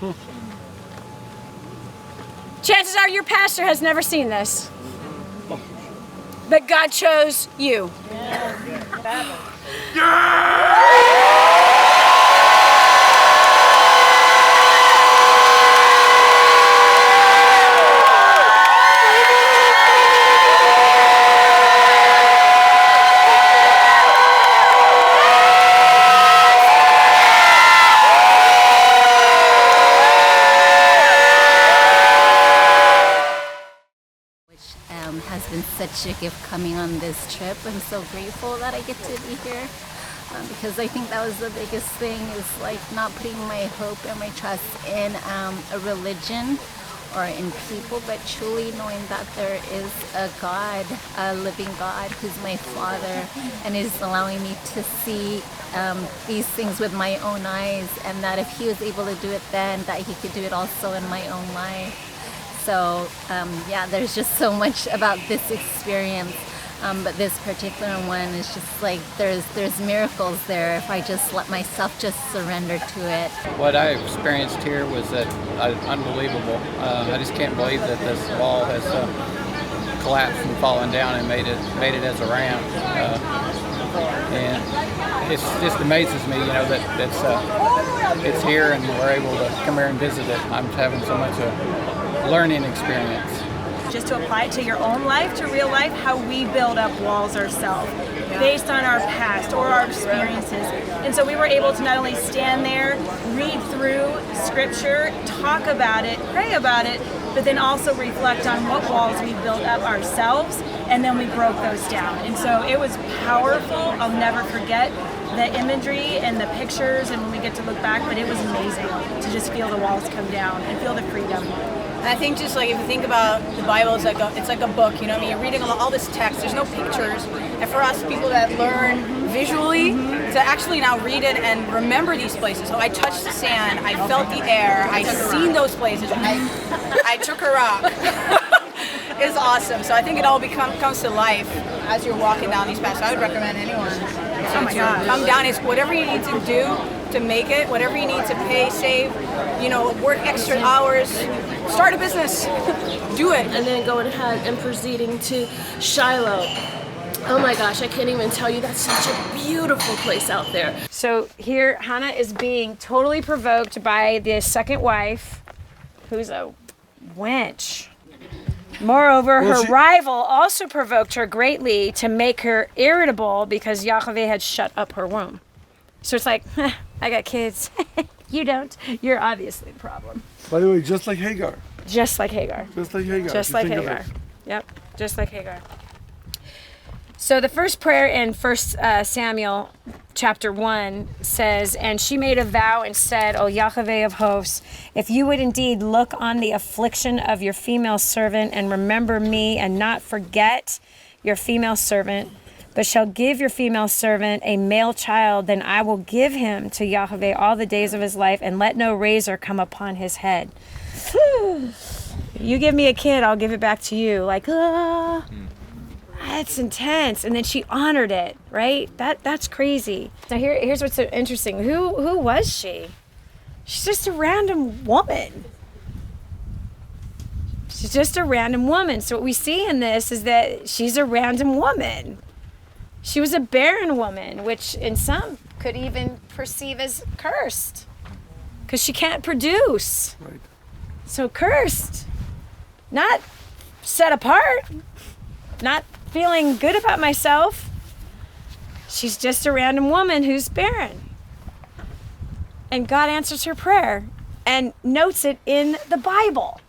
Speaker 16: Chances are your pastor has never seen this. But God chose you.
Speaker 17: Has been such a gift coming on this trip. I'm so grateful that I get to be here because I think that was the biggest thing, is like not putting my hope and my trust in a religion or in people, but truly knowing that there is a God, a living God who's my Father and is allowing me to see these things with my own eyes, and that if He was able to do it then, that He could do it also in my own life. So yeah, there's just so much about this experience, but this particular one is just like there's miracles there if I just let myself just surrender to it.
Speaker 18: What I experienced here was unbelievable. I just can't believe that this wall has collapsed and fallen down and made it as a ramp. And it just amazes me, you know, that it's here and we're able to come here and visit it. I'm having so much learning experience.
Speaker 19: Just to apply it to your own life, to real life, how we build up walls ourselves based on our past or our experiences. And so we were able to not only stand there, read through scripture, talk about it, pray about it, but then also reflect on what walls we built up ourselves, and then we broke those down. And so it was powerful. I'll never forget the imagery and the pictures, and when we get to look back, but it was amazing to just feel the walls come down and feel the freedom.
Speaker 20: And I think just like if you think about the Bible, it's like a book, you know what I mean? You're reading all this text, there's no pictures. And for us people that learn visually, to actually now read it and remember these places. So I touched the sand, I felt the air, I seen those places, I took a rock. It's awesome. So I think it all comes to life as you're walking down these paths. So I would recommend anyone to come down. It's whatever you need to do to make it, whatever you need to pay, save, you know, work extra hours, start a business, do it.
Speaker 7: And then going ahead and proceeding to Shiloh. Oh my gosh, I can't even tell you, that's such a beautiful place out there.
Speaker 16: So here Hannah is being totally provoked by the second wife, who's a wench. Moreover, her rival also provoked her greatly to make her irritable because Yahweh had shut up her womb. So it's like, I got kids. You don't. You're obviously the problem.
Speaker 4: By the way, just like Hagar.
Speaker 16: Just like Hagar.
Speaker 4: Just like Hagar.
Speaker 16: Just like Hagar. Yep, just like Hagar. So the first prayer in 1 Samuel chapter 1 says, "And she made a vow and said, O Yahweh of hosts, if you would indeed look on the affliction of your female servant and remember me and not forget your female servant, but shall give your female servant a male child, then I will give him to Yahweh all the days of his life, and let no razor come upon his head." Whew. You give me a kid, I'll give it back to you. Like, That's intense. And then she honored it, right? That's crazy. Now here's what's so interesting. Who was she? She's just a random woman. She's just a random woman. So what we see in this is that she's a random woman. She was a barren woman, which in some could even perceive as cursed, because she can't produce.
Speaker 4: Right.
Speaker 16: So cursed, not set apart, not feeling good about myself. She's just a random woman who's barren. And God answers her prayer and notes it in the Bible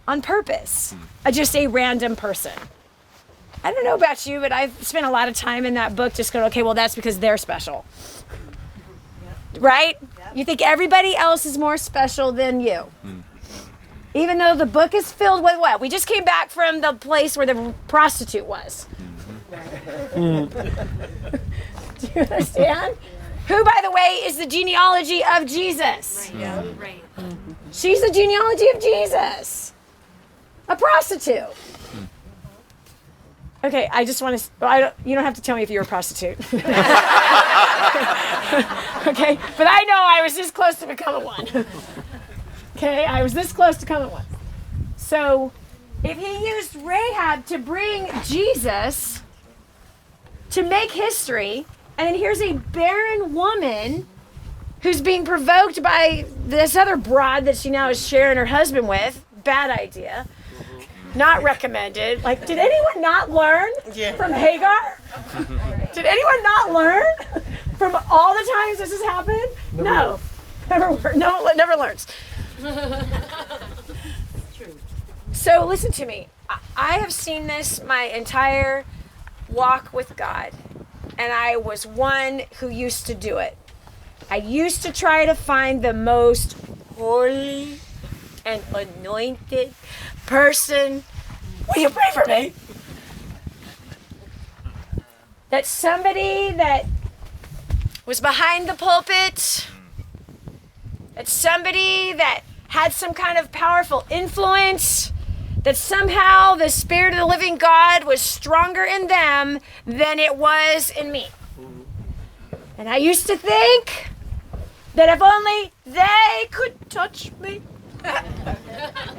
Speaker 16: on purpose. Just a random person. I don't know about you, but I've spent a lot of time in that book just going, okay, well, that's because they're special. Right? You think everybody else is more special than you. Even though the book is filled with what? We just came back from the place where the prostitute was. Do you understand? Who, by the way, is the genealogy of Jesus.
Speaker 5: Right.
Speaker 16: She's the genealogy of Jesus. A prostitute. Okay, I just want to, you don't have to tell me if you're a prostitute. Okay, but I know I was this close to becoming one. Okay, I was this close to becoming one. So, if he used Rahab to bring Jesus, to make history, and then here's a barren woman who's being provoked by this other broad that she now is sharing her husband with. Bad idea. Not recommended. Like, did anyone not learn from Hagar? Did anyone not learn from all the times this has happened? No. Never learns. So listen to me. I have seen this my entire walk with God. And I was one who used to do it. I used to try to find the most holy and anointed person. Will you pray for me? That somebody that was behind the pulpit, that somebody that had some kind of powerful influence, that somehow the Spirit of the living God was stronger in them than it was in me. And I used to think that if only they could touch me,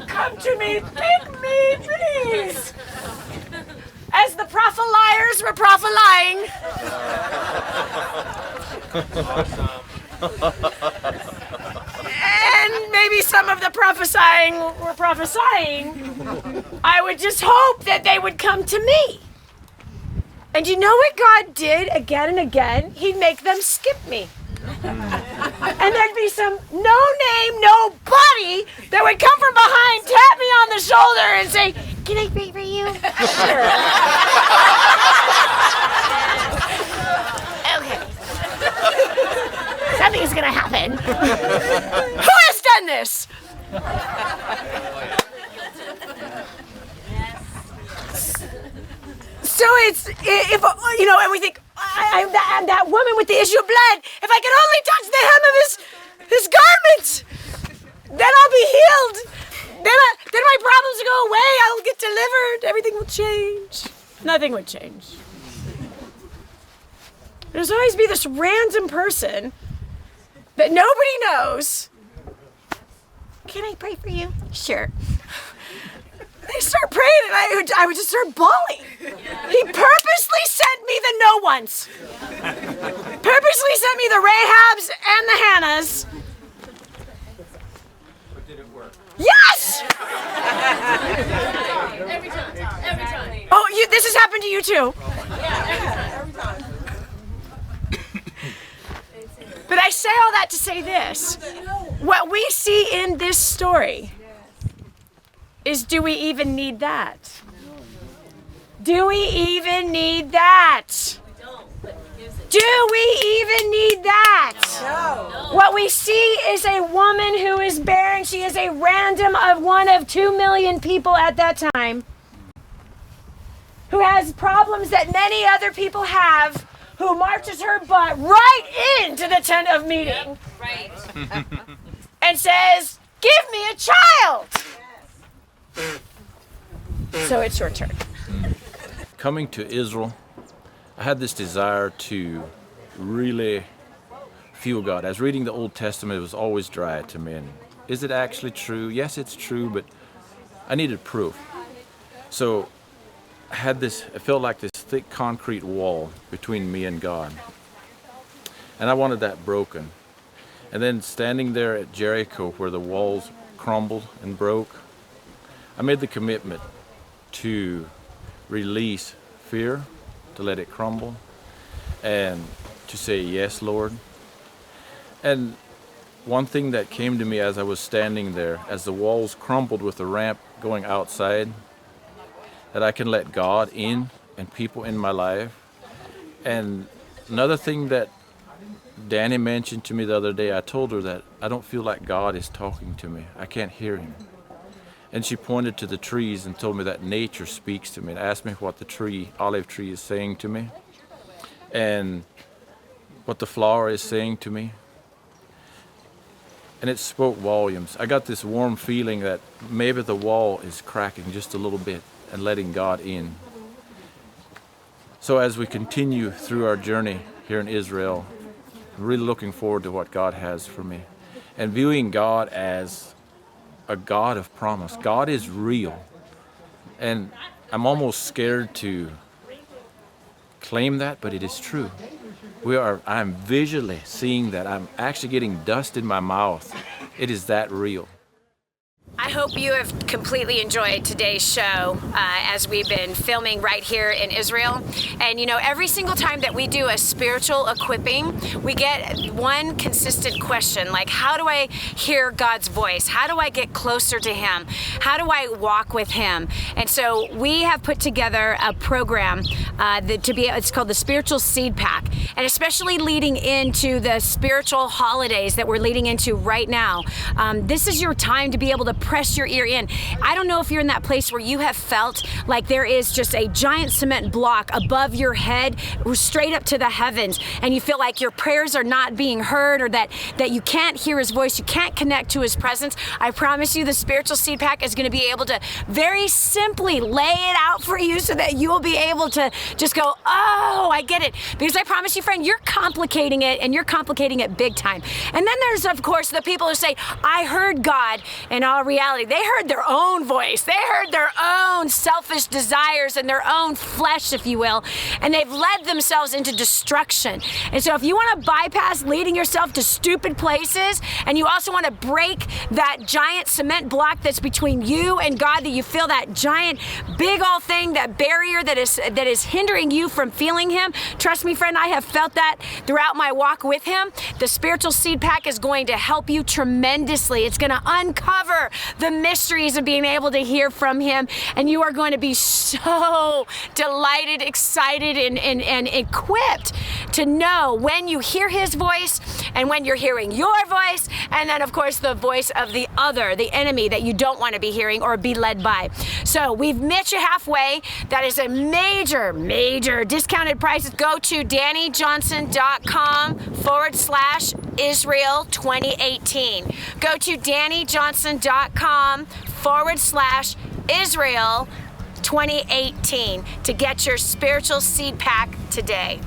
Speaker 16: come to me, pick me, please. As the propheliers were prophesying. And maybe some of the prophesying were prophesying. I would just hope that they would come to me. And you know what God did again and again? He'd make them skip me. And there'd be some no-name, nobody that would come from behind, tap me on the shoulder and say, "Can I pray for you?" Sure. Okay. Something's gonna happen. Who has done this? So it's, if you know, and we think, I'm that woman with the issue of blood. If I could only touch the hem of his garment, then I'll be healed. Then my problems will go away. I'll get delivered. Everything will change. Nothing would change. There's always be this random person that nobody knows. Can I pray for you? Sure. They start praying and I would just start bawling. He purposely sent me the no ones. Purposely sent me the Rahabs and the Hannahs.
Speaker 15: But did it work?
Speaker 16: Yes!
Speaker 12: Every time.
Speaker 16: Oh, this has happened to you too.
Speaker 12: Yeah, every time.
Speaker 16: But I say all that to say this. What we see in this story is, do we even need that? Do we even need that? Do we even need that? No. What we see is a woman who is barren. She is a random of one of 2 million people at that time, who has problems that many other people have, who marches her butt right into the tent of meeting.
Speaker 12: Right.
Speaker 16: And says, "Give me a child." So it's your turn.
Speaker 15: coming to Israel, I had this desire to really feel God. I was reading the Old Testament, it was always dry to me. And is it actually true? Yes, it's true, but I needed proof. So I had this, it felt like this thick concrete wall between me and God. And I wanted that broken. And then standing there at Jericho where the walls crumbled and broke, I made the commitment to release fear, to let it crumble, and to say, yes, Lord. And one thing that came to me as I was standing there, as the walls crumbled with the ramp going outside, that I can let God in and people in my life. And another thing that Dani mentioned to me the other day, I told her that I don't feel like God is talking to me. I can't hear him. And she pointed to the trees and told me that nature speaks to me and asked me what the olive tree is saying to me and what the flower is saying to me. And it spoke volumes. I got this warm feeling that maybe the wall is cracking just a little bit and letting God in. So as we continue through our journey here in Israel, I'm really looking forward to what God has for me and viewing God as a God of promise. God is real. And I'm almost scared to claim that, but it is true. I'm visually seeing that. I'm actually getting dust in my mouth. It is that real.
Speaker 16: I hope you have completely enjoyed today's show as we've been filming right here in Israel. And you know, every single time that we do a spiritual equipping, we get one consistent question, like, how do I hear God's voice? How do I get closer to him? How do I walk with him? And so we have put together a program it's called the Spiritual Seed Pack. And especially leading into the spiritual holidays that we're leading into right now, this is your time to be able to press your ear in. I don't know if you're in that place where you have felt like there is just a giant cement block above your head, straight up to the heavens, and you feel like your prayers are not being heard, or that you can't hear his voice, you can't connect to his presence. I promise you the Spiritual Seed Pack is going to be able to very simply lay it out for you so that you will be able to just go, oh, I get it. Because I promise you, friend, you're complicating it, and you're complicating it big time. And then there's, of course, the people who say, I heard God. In all reality, they heard their own voice. They heard their own selfish desires and their own flesh, if you will, and they've led themselves into destruction. And so if you want to bypass leading yourself to stupid places, and you also want to break that giant cement block that's between you and God, that you feel that giant, big old thing, that barrier that is hindering you from feeling him, trust me, friend, I have felt that throughout my walk with him. The Spiritual Seed Pack is going to help you tremendously. It's going to uncover the mysteries of being able to hear from him, and you are going to be so delighted, excited, and equipped to know when you hear his voice and when you're hearing your voice, and then of course the voice of the other, the enemy that you don't want to be hearing or be led by. So we've met you halfway. That is a major discounted price. Go to DaniJohnson.com/Israel 2018. Go to DaniJohnson.com/Israel 2018 to get your Spiritual Seed Pack today.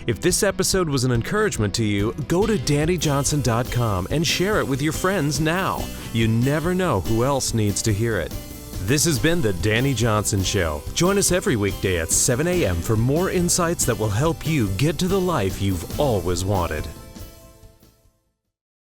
Speaker 1: If this episode was an encouragement to you, go to DaniJohnson.com and share it with your friends now. You never know who else needs to hear it. This has been the Dani Johnson Show. Join us every weekday at 7 a.m. for more insights that will help you get to the life you've always wanted.